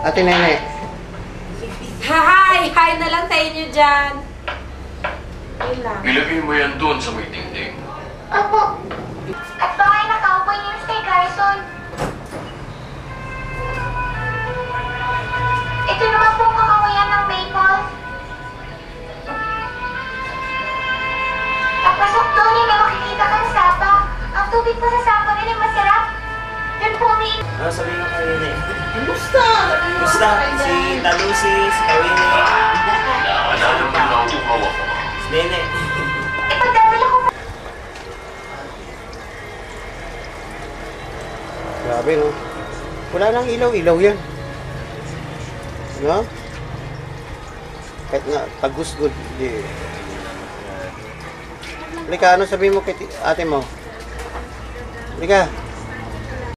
Ate Nene. Hi! Hi na lang sa inyo dyan. Yun lang. Ilagay mo yan doon sa may dingding. Opo. At baka ay nakaupo niyo yung stay garrison. Ito naman po ang kakawayan ng maple. Papasok doon ay may makikita kang sapa. Ang tubig po sa sapa rin ay masarap. Yun po may... Ano sabihin ko kayo na eh? Kumusta? Basta, si Talusi, si Kawini, Naalala mo na nauuhaw ako. si Nene. Ipagdadala ko po. Grabe, no? Wala nang ilaw-ilaw yan. No? Kahit nga, tagusgod. Di. Halika, ano sabihin mo kay ate mo? Halika.